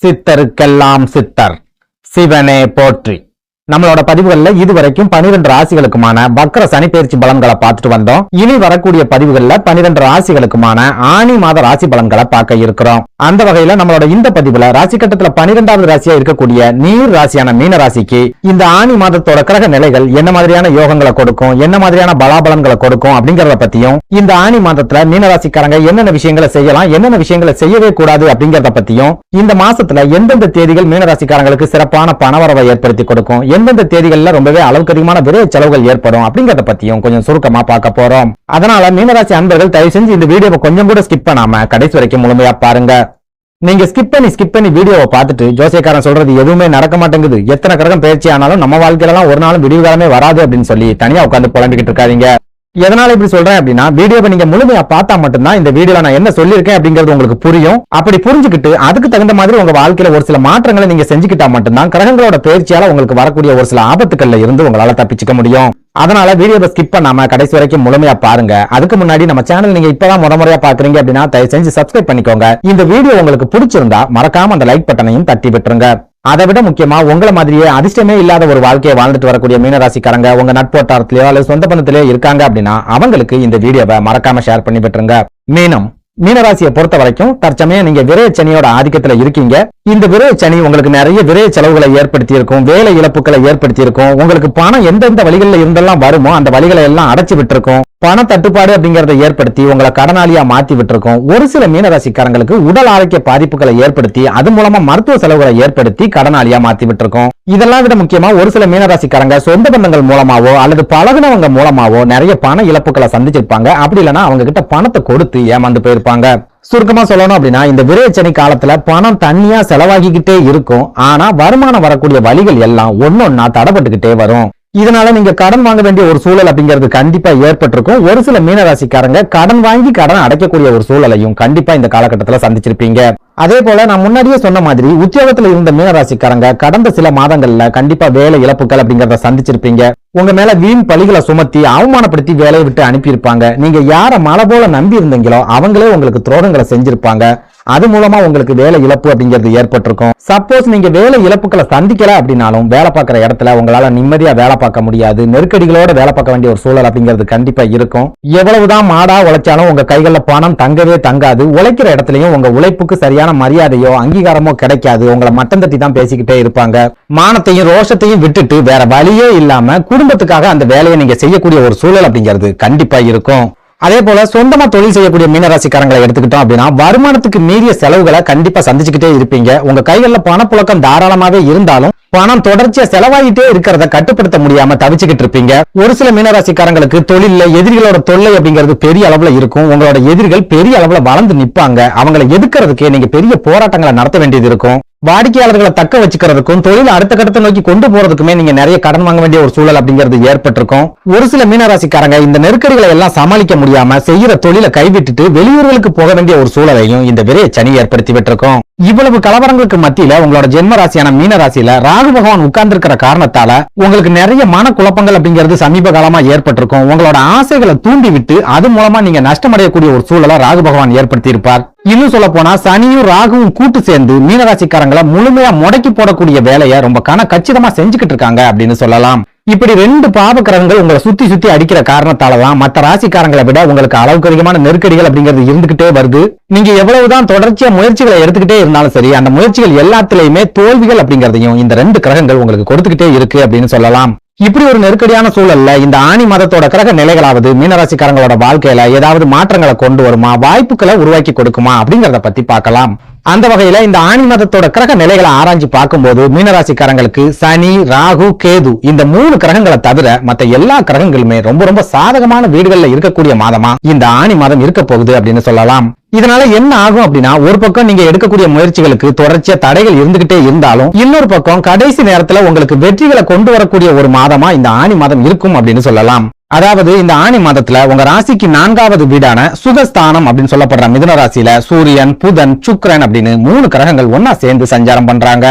சித்தருக்கெல்லாம் சித்தர் சிவனே போற்றி. நம்மளோட பதிவுகள்ல இதுவரைக்கும் 12 ராசிகளுக்குமான வக்ர சனி பயிற்சி பலன்களை பார்த்துட்டு வந்தோம். இனி வரக்கூடிய பதிவுகள்ல 12 ராசிகளுக்குமான ஆனி மாத ராசி பலன்களை பார்க்க இருக்கிறோம். அந்த வகையில நம்மளோட இந்த பதிவுல ராசி கட்டத்துல 12வது ராசியா இருக்கக்கூடிய நீர் ராசியான மீன ராசிக்கு இந்த ஆனி மாதத்தோட கிரக நிலைகள் என்ன மாதிரியான யோகங்களை கொடுக்கும், என்ன மாதிரியான பலாபலன்களை கொடுக்கும் அப்படிங்கறத பத்தியும், இந்த ஆனி மாதத்துல மீன ராசிக்காரங்க என்னென்ன விஷயங்களை செய்யலாம், என்னென்ன விஷயங்களை செய்யவே கூடாது அப்படிங்கறத பத்தியும், இந்த மாசத்துல எந்தெந்த தேதிகள் மீன ராசிக்காரங்களுக்கு சிறப்பான பணவரவை ஏற்படுத்தி கொடுக்கும், எந்தெந்த தேதிகள்ல ரொம்பவே அளவுக்கு அதிகமான விரை செலவுகள் ஏற்படும் அப்படிங்கறத பத்தியும் கொஞ்சம் சுருக்கமா பார்க்க போறோம். அதனால மீனராசி அன்பர்கள் தயவு செஞ்சு இந்த வீடியோவை கொஞ்சம் கூட ஸ்கிப் பண்ணாம கடைசி வரைக்கும் முழுமையா பாருங்க. நீங்க ஸ்கிப் பண்ணி வீடியோவை பார்த்துட்டு ஜோசியக்காரன் சொல்றது எதுவுமே நடக்க மாட்டேங்குது, எத்தனை கிரகம் பயிற்சி ஆனாலும் நம்ம வாழ்க்கையில எல்லாம் ஒரு நாளும் விடிவு காலமே வராது அப்படின்னு சொல்லி தனியா உட்கார்ந்து புலம்பிக்கிட்டு இருக்காதீங்க. எதனால இப்படி சொல்றேன் அப்படின்னா, வீடியோவை நீங்க முழுமையா பார்த்தா மட்டும்தான் இந்த வீடியோல நான் என்ன சொல்லியிருக்கேன் அப்படிங்கிறது உங்களுக்கு புரியும். அப்படி புரிஞ்சுக்கிட்டு அதுக்கு தகுந்த மாதிரி உங்க வாழ்க்கையில ஒரு சில மாற்றங்களை நீங்க செஞ்சுக்கிட்டா மட்டும்தான் கிரகங்களோட பயிற்சியால உங்களுக்கு வரக்கூடிய ஒரு சில ஆபத்துக்கள்ல இருந்து உங்களால தப்பிச்சுக்க முடியும். அதனால வீடியோவை ஸ்கிப் பண்ணாம கடைசி வரைக்கும் முழுமையா பாருங்க. அதுக்கு முன்னாடி நம்ம சேனல் நீங்க இப்பதான் முறையா பாக்குறீங்க அப்படின்னா தயவு செஞ்சு சப்ஸ்கிரைப் பண்ணிக்கோங்க. இந்த வீடியோ உங்களுக்கு பிடிச்சிருந்தா மறக்காம அந்த லைக் பட்டனையும் தட்டி விட்டுருங்க. அதை விட முக்கியமா உங்களை மாதிரியே அதிர்ஷ்டமே இல்லாத ஒரு வாழ்க்கையை வாழ்ந்துட்டு வரக்கூடிய மீனராசிக்காரங்க உங்க நட்போட்டாரத்திலயோ அல்லது சொந்த பந்தத்திலேயோ இருக்காங்க அப்படின்னா அவங்களுக்கு இந்த வீடியோவை மறக்காம ஷேர் பண்ணி விட்டுருங்க. மீனராசியை பொறுத்த வரைக்கும் தற்சமயம் நீங்க விரைய சனியோட ஆதிக்கத்துல இருக்கீங்க. இந்த விரைய சனி உங்களுக்கு நிறைய விரைய செலவுகளை ஏற்படுத்தி இருக்கும், வேலை இழப்புகளை ஏற்படுத்தி இருக்கும், உங்களுக்கு பணம் எந்தெந்த வழிகளில் இருந்தெல்லாம் வருமோ அந்த வழிகளை எல்லாம் அடைச்சு விட்டுருக்கும், பண தட்டுப்பாடு அப்படிங்கறத ஏற்படுத்தி உங்களை கடனாளியா மாத்தி விட்டுருக்கும். ஒரு சில மீனராசிக்காரங்களுக்கு உடல் ஆரோக்கிய பாதிப்புகளை ஏற்படுத்தி அது மூலமா மருத்துவ செலவுகளை ஏற்படுத்தி கடனாளியா மாத்தி விட்டுருக்கும். இதெல்லாம் விட முக்கியமா ஒரு சில மீனராசிக்காரங்க சொந்த பந்தங்கள் மூலமாவோ அல்லது பழகுனவங்க மூலமாவோ நிறைய பண இழப்புகளை சந்திச்சிருப்பாங்க. அப்படி இல்லைன்னா அவங்க கிட்ட பணத்தை கொடுத்து ஏமாந்து போயிருப்பாங்க. சுருக்கமா சொல்லணும் அப்படின்னா, இந்த விரைச்சனி காலத்துல பணம் தண்ணியா செலவாகிக்கிட்டே இருக்கும். ஆனா வருமானம் வரக்கூடிய வழிகள் எல்லாம் ஒன்னொன்னா தடைப்பட்டுக்கிட்டே வரும். இதனால நீங்க கடன் வாங்க வேண்டிய ஒரு சூழல் அப்படிங்கிறது கண்டிப்பா ஏற்பட்டிருக்கும். ஒரு சில மீனராசிக்காரங்க கடன் வாங்கி கடன் அடைக்கக்கூடிய ஒரு சூழலையும் கண்டிப்பா இந்த காலகட்டத்துல சந்திச்சிருப்பீங்க. அதே போல நான் முன்னாடியே சொன்ன மாதிரி உத்தியோகத்துல இருந்த மீனராசிக்காரங்க கடந்த சில மாதங்கள்ல கண்டிப்பா வேலை இழப்புகள் அப்படிங்கறத சந்திச்சிருப்பீங்க. உங்க மேல வீண் பழிகளை சுமத்தி அவமானப்படுத்தி வேலையை விட்டு அனுப்பியிருப்பாங்க. நீங்க யார மலை போல நம்பி இருந்தீங்களோ அவங்களே உங்களுக்கு துரோகங்களை செஞ்சிருப்பாங்க. அது மூலமா உங்களுக்கு வேலை இழப்பு அப்படிங்கிறது ஏற்பட்டிருக்கும். சப்போஸ் நீங்க வேலை இழப்புகளை சந்திக்கல அப்படின்னாலும் வேலை பார்க்கிற இடத்துல உங்களால நிம்மதியா வேலை பார்க்க முடியாது, நெருக்கடிகளோட வேலை பார்க்க வேண்டிய ஒரு சூழல் அப்படிங்கிறது கண்டிப்பா இருக்கும். எவ்வளவுதான் மாடா உழைச்சாலும் உங்க கைகள்ல பணம் தங்கவே தங்காது. உழைக்கிற இடத்துலயும் உங்க உழைப்புக்கு சரியான மரியாதையோ அங்கீகாரமோ கிடைக்காது. உங்களை மட்டம் தட்டி தான் பேசிக்கிட்டே இருப்பாங்க. மானத்தையும் ரோஷத்தையும் விட்டுட்டு வேற வழியே இல்லாம குடும்பத்துக்காக அந்த வேலையை நீங்க செய்யக்கூடிய ஒரு சூழல் அப்படிங்கிறது கண்டிப்பா இருக்கும். அதே போல சொந்தமா தொழில் செய்யக்கூடிய மீனராசிக்காரங்களை எடுத்துக்கிட்டோம் அப்படின்னா வருமானத்துக்கு மீறிய செலவுகளை கண்டிப்பா சந்திச்சுக்கிட்டே இருப்பீங்க. உங்க கைகள்ல பணப்புழக்கம் தாராளமாவே இருந்தாலும் பணம் தொடர்ச்சியா செலவாகிட்டே இருக்கிறத கட்டுப்படுத்த முடியாம தவிச்சுக்கிட்டு இருப்பீங்க. ஒரு சில மீனராசிக்காரங்களுக்கு தொழில எதிரிகளோட தொல்லை அப்படிங்கிறது பெரிய அளவுல இருக்கும். உங்களோட எதிரிகள் பெரிய அளவுல வளர்ந்து நிப்பாங்க. அவங்களை எதுக்குறதுக்கு நீங்க பெரிய போராட்டங்களை நடத்த வேண்டியது இருக்கும். வாடிக்கையாளர்களை தக்க வச்சுக்கிறதுக்கும் தொழில் அடுத்த கட்டத்தை நோக்கி கொண்டு போறதுக்குமே நீங்க நிறைய கடன் வாங்க வேண்டிய ஒரு சூழல் அப்படிங்கிறது ஏற்பட்டிருக்கும். ஒரு சில மீனராசிக்காரங்க இந்த நெருக்கடிகளை எல்லாம் சமாளிக்க முடியாம செய்யற தொழிலை கைவிட்டுட்டு வெளியூர்களுக்கு போக வேண்டிய ஒரு சூழலையும் இந்த விரைய சனி ஏற்படுத்தி விட்டுருக்கும். இவ்வளவு கலவரங்களுக்கு மத்தியில உங்களோட ஜென்ம ராசியான மீன ராசியில ராகு பகவான் உட்கார்ந்து இருக்கிற காரணத்தால உங்களுக்கு நிறைய மன குழப்பங்கள் அப்படிங்கிறது சமீப காலமா ஏற்பட்டிருக்கும். உங்களோட ஆசைகளை தூண்டி விட்டு அது மூலமா நீங்க நஷ்டமடையக்கூடிய ஒரு சூழலை ராகு பகவான் ஏற்படுத்தி இருப்பார். இன்னும் சொல்ல போனா சனியும் ராகுவும் கூட்டு சேர்ந்து மீனராசிக்காரங்களை முழுமையா முடக்கி போடக்கூடிய வேலையை ரொம்ப கச்சிதமா செஞ்சுக்கிட்டு இருக்காங்க அப்படின்னு சொல்லலாம். இப்படி 2 பாவ கிரகங்கள் உங்களை சுத்தி அடிக்கிற காரணத்தாலதான் மற்ற ராசிக்காரங்களை விட உங்களுக்கு அளவுக்கு அதிகமான நெருக்கடிகள் அப்படிங்கிறது இருந்துகிட்டே வருது. நீங்க எவ்வளவுதான் தொடர்ச்சியா முயற்சிகளை எடுத்துக்கிட்டே இருந்தாலும் சரி, அந்த முயற்சிகள் எல்லாத்திலையுமே தோல்விகள் அப்படிங்கறதையும் இந்த 2 கிரகங்கள் உங்களுக்கு கொடுத்துக்கிட்டே இருக்கு அப்படின்னு சொல்லலாம். இப்படி ஒரு நெருக்கடியான சூழல்ல இந்த ஆனி மாதத்தோட கிரக நிலைகளாவது மீனராசிக்காரங்களோட வாழ்க்கையில ஏதாவது மாற்றங்களை கொண்டு வருமா, வாய்ப்புகளை உருவாக்கி கொடுக்குமா அப்படிங்கறத பத்தி பார்க்கலாம். அந்த வகையில இந்த ஆனி மாதத்தோட கிரக நிலைகளை ஆராய்ச்சி பார்க்கும்போது மீனராசிக்காரங்களுக்கு சனி, ராகு, கேது இந்த 3 கிரகங்களை தவிர மத்த எல்லா கிரகங்களுமே ரொம்ப சாதகமான வீடுகள்ல இருக்கக்கூடிய மாதமா இந்த ஆனி மாதம் இருக்க போகுது அப்படின்னு சொல்லலாம். இதனால என்ன ஆகும் அப்படின்னா, ஒரு பக்கம் நீங்க எடுக்கக்கூடிய முயற்சிகளுக்கு தொடர்ச்சியா தடைகள் இருந்துகிட்டே இருந்தாலும் இன்னொரு பக்கம் கடைசி நேரத்துல உங்களுக்கு வெற்றிகளை கொண்டு வரக்கூடிய ஒரு மாதமா இந்த ஆனி மாதம் இருக்கும் அப்படின்னு சொல்லலாம். அதாவது இந்த ஆனி மாதத்துல உங்க ராசிக்கு 4வது வீடான சுகஸ்தானம் அப்படின்னு சொல்லப்படுற மிதுன ராசியில சூரியன், புதன், சுக்கிரன் அப்படின்னு 3 கிரகங்கள் ஒன்னா சேர்ந்து சஞ்சாரம் பண்றாங்க.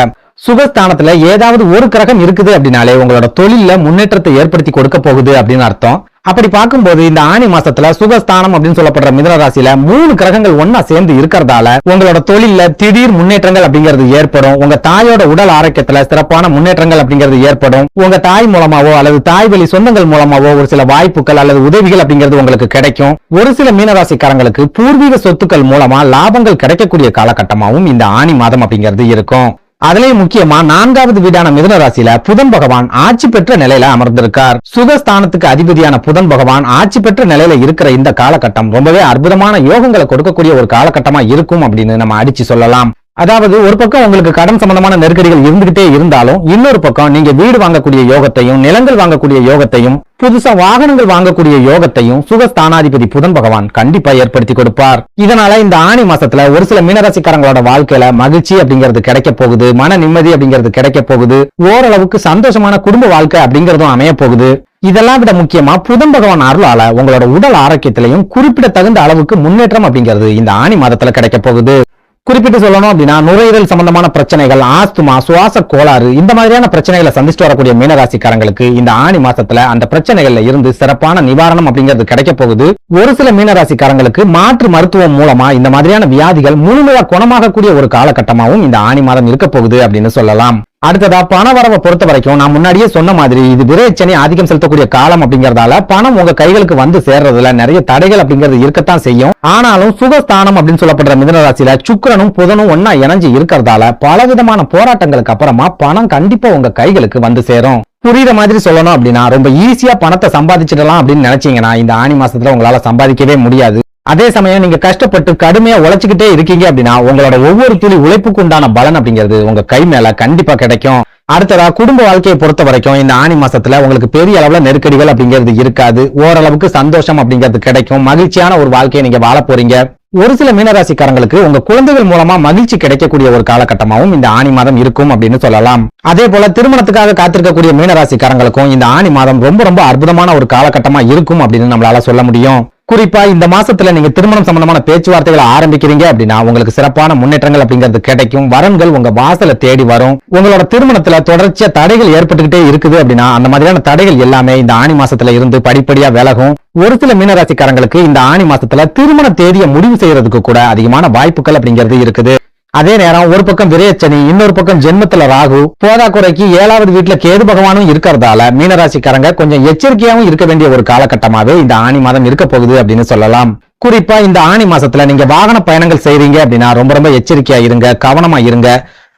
சுகஸ்தானத்துல ஏதாவது ஒரு கிரகம் இருக்குது அப்படின்னாலே உங்களோட தொழில முன்னேற்றத்தை ஏற்படுத்தி கொடுக்க போகுது அப்படின்னு அர்த்தம். அப்படி பார்க்கும்போது இந்த ஆணி மாசத்துல சுகஸ்தானம் அப்படின்னு சொல்லப்படுற மிதுன ராசியில 3 கிரகங்கள் ஒன்னா சேர்ந்து இருக்கிறதால உங்களோட தொழில திடீர் முன்னேற்றங்கள் அப்படிங்கிறது ஏற்படும். உங்க தாயோட உடல் ஆரோக்கியத்துல சிறப்பான முன்னேற்றங்கள் அப்படிங்கிறது ஏற்படும். உங்க தாய் மூலமாவோ அல்லது தாய் வழி சொந்தங்கள் மூலமாவோ ஒரு சில வாய்ப்புகள் அல்லது உதவிகள் அப்படிங்கிறது உங்களுக்கு கிடைக்கும். ஒரு சில மீனராசிக்காரங்களுக்கு பூர்வீக சொத்துக்கள் மூலமா லாபங்கள் கிடைக்கக்கூடிய காலகட்டமாகவும் இந்த ஆணி மாதம் அப்படிங்கிறது இருக்கும். அதுலயும் முக்கியமா 4வது வீடான மிதுன ராசியில புதன் பகவான் ஆட்சி பெற்ற நிலையில அமர்ந்திருக்கார். சுகஸ்தானத்துக்கு அதிபதியான புதன் பகவான் ஆட்சி பெற்ற நிலையில இருக்கிற இந்த காலகட்டம் ரொம்பவே அற்புதமான யோகங்களை கொடுக்கக்கூடிய ஒரு காலகட்டமா இருக்கும் அப்படின்னு நம்ம அடிச்சு சொல்லலாம். அதாவது ஒரு பக்கம் உங்களுக்கு கடன் சம்பந்தமான நெருக்கடிகள் இருந்துகிட்டே இருந்தாலும் இன்னொரு பக்கம் நீங்க வீடு வாங்கக்கூடிய யோகத்தையும் நிலங்கள் வாங்கக்கூடிய யோகத்தையும் புதுசா வாகனங்கள் வாங்கக்கூடிய யோகத்தையும் சுகஸ்தானாதிபதி புதன் பகவான் கண்டிப்பா ஏற்படுத்தி கொடுப்பார். இதனால இந்த ஆணி மாசத்துல ஒரு சில மீனராசிக்காரங்களோட வாழ்க்கையில மகிழ்ச்சி அப்படிங்கிறது கிடைக்க போகுது, மன நிம்மதி அப்படிங்கிறது கிடைக்க போகுது, ஓரளவுக்கு சந்தோஷமான குடும்ப வாழ்க்கை அப்படிங்கறதும் அமைய போகுது. இதெல்லாம் விட முக்கியமா புதன் பகவான் அருளால உங்களோட உடல் ஆரோக்கியத்திலையும் குறிப்பிடத்தகுந்த அளவுக்கு முன்னேற்றம் அப்படிங்கிறது இந்த ஆணி மாதத்துல கிடைக்க போகுது. குறிப்பிட்டு சொல்லணும் அப்படின்னா நுரையீரல் சம்பந்தமான பிரச்சனைகள், ஆஸ்துமா, சுவாச கோளாறு இந்த மாதிரியான பிரச்சனைகளை சந்திச்சுட்டு வரக்கூடிய மீனராசிக்காரங்களுக்கு இந்த ஆணி மாசத்துல அந்த பிரச்சனைகள்ல இருந்து சிறப்பான நிவாரணம் அப்படிங்கிறது கிடைக்க போகுது. ஒரு சில மீனராசிக்காரங்களுக்கு மாற்று மருத்துவம் மூலமா இந்த மாதிரியான வியாதிகள் முழுமையா குணமாகக்கூடிய ஒரு காலகட்டமாகவும் இந்த ஆணி மாதம் இருக்க போகுது அப்படின்னு சொல்லலாம். அடுத்ததா பண வரவை பொறுத்த வரைக்கும் நான் முன்னாடியே சொன்ன மாதிரி இது விரைச்சனி ஆதிக்கம் செலுத்தக்கூடிய காலம் அப்படிங்கறதால பணம் உங்க கைகளுக்கு வந்து சேர்றதுல நிறைய தடைகள் அப்படிங்கிறது இருக்கத்தான் செய்யும். ஆனாலும் சுகஸ்தானம் அப்படின்னு சொல்லப்படுற மிதுன ராசியில சுக்கிரனும் புதனும் ஒன்னா இணைஞ்சு இருக்கிறதால பலவிதமான போராட்டங்களுக்கு அப்புறமா பணம் கண்டிப்பா உங்க கைகளுக்கு வந்து சேரும். புரியுற மாதிரி சொல்லணும் அப்படின்னா ரொம்ப ஈஸியா பணத்தை சம்பாதிச்சிடலாம் அப்படின்னு நினைச்சீங்கன்னா இந்த ஆணி மாசத்துல உங்களால சம்பாதிக்கவே முடியாது. அதே சமயம் நீங்க கஷ்டப்பட்டு கடுமையா உழைச்சுக்கிட்டே இருக்கீங்க அப்படின்னா உங்களோட ஒவ்வொரு துளி உழைப்புக்கு உண்டான பலன் அப்படிங்கிறது உங்க கை மேல கண்டிப்பா கிடைக்கும். அடுத்ததா குடும்ப வாழ்க்கையை பொறுத்த வரைக்கும் இந்த ஆணி மாசத்துல உங்களுக்கு பெரிய அளவுல நெருக்கடிகள் அப்படிங்கிறது இருக்காது. ஓரளவுக்கு சந்தோஷம் அப்படிங்கிறது கிடைக்கும். மகிழ்ச்சியான ஒரு வாழ்க்கையை நீங்க வாழ போறீங்க. ஒரு சில மீனராசிக்காரங்களுக்கு உங்க குழந்தைகள் மூலமா மகிழ்ச்சி கிடைக்கக்கூடிய ஒரு காலகட்டமாகவும் இந்த ஆணி மாதம் இருக்கும் அப்படின்னு சொல்லலாம். அதே போல திருமணத்துக்காக காத்திருக்கக்கூடிய மீனராசிக்காரங்களுக்கும் இந்த ஆணி மாதம் ரொம்ப ரொம்ப அற்புதமான ஒரு காலகட்டமா இருக்கும் அப்படின்னு நம்மளால சொல்ல முடியும். குறிப்பா இந்த மாசத்துல நீங்க திருமணம் சம்பந்தமான பேச்சுவார்த்தைகளை ஆரம்பிக்கிறீங்க அப்படின்னா உங்களுக்கு சிறப்பான முன்னேற்றங்கள் அப்படிங்கிறது கிடைக்கும். வரன்கள் உங்க வாசல தேடி வரும். உங்களோட திருமணத்துல தொடர்ச்சியா தடைகள் ஏற்பட்டுக்கிட்டே இருக்குது அப்படின்னா அந்த மாதிரியான தடைகள் எல்லாமே இந்த ஆணி மாசத்துல இருந்து படிப்படியா விலகும். ஒரு சில மீனராசிக்காரங்களுக்கு இந்த ஆணி மாசத்துல திருமண தேதியை முடிவு செய்யறதுக்கு கூட அதிகமான வாய்ப்புகள் அப்படிங்கிறது இருக்குது. அதே நேரம் ஒரு பக்கம் விரையச்சனி, இன்னொரு பக்கம் ஜென்மத்துல ராகு, போதாக்குறைக்கு 7வது வீட்டுல கேது பகவானும் இருக்கிறதால மீனராசிக்காரங்க கொஞ்சம் எச்சரிக்கையாவும் இருக்க வேண்டிய ஒரு காலகட்டமாவே இந்த ஆணி மாதம் இருக்க போகுது அப்படின்னு சொல்லலாம். குறிப்பா இந்த ஆணி மாசத்துல நீங்க வாகன பயணங்கள் செய்றீங்க அப்படின்னா ரொம்ப ரொம்ப எச்சரிக்கையா இருங்க, கவனமா இருங்க.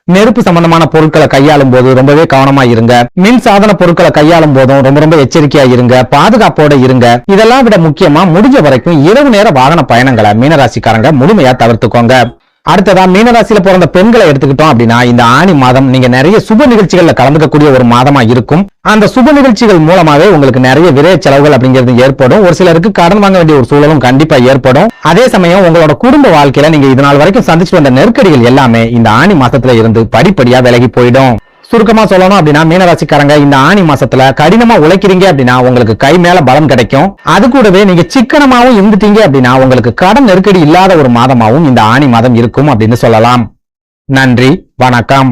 நெருப்பு சம்பந்தமான பொருட்களை கையாளும் போது ரொம்பவே கவனமா இருங்க. மின் சாதன பொருட்களை கையாளும் போதும் ரொம்ப ரொம்ப எச்சரிக்கையா இருங்க, பாதுகாப்போட இருங்க. இதெல்லாம் விட முக்கியமா முடிஞ்ச வரைக்கும் இரவு நேர வாகன பயணங்களை மீனராசிக்காரங்க முழுமையா தவிர்த்துக்கோங்க. அடுத்ததா மீனராசியில பிறந்த பெண்களை எடுத்துக்கிட்டோம் அப்படின்னா இந்த ஆணி மாதம் நீங்க நிறைய சுப நிகழ்ச்சிகள்ல கலந்துக்கக்கூடிய ஒரு மாதமா இருக்கும். அந்த சுப நிகழ்ச்சிகள் மூலமாவே உங்களுக்கு நிறைய விரைய செலவுகள் அப்படிங்கிறது ஏற்படும். ஒரு சிலருக்கு கடன் வாங்க வேண்டிய ஒரு சூழலும் கண்டிப்பா ஏற்படும். அதே சமயம் உங்களோட குடும்ப வாழ்க்கையில நீங்க இது நாள் வரைக்கும் சந்திச்சு வந்த நெருக்கடிகள் எல்லாமே இந்த ஆணி மாசத்துல இருந்து படிப்படியா விலகி போயிடும். சுருக்கமா சொல்லணும் அப்படின்னா மீனராசிக்காரங்க இந்த ஆணி மாசத்துல கடினமா உழைக்கிறீங்க அப்படின்னா உங்களுக்கு கை மேல பலம் கிடைக்கும். அது கூடவே நீங்க சிக்கனமாவும் இருந்துட்டீங்க அப்படின்னா உங்களுக்கு கடன் நெருக்கடி இல்லாத ஒரு மாதமாவும் இந்த ஆணி மாதம் இருக்கும் அப்படின்னு சொல்லலாம். நன்றி, வணக்கம்.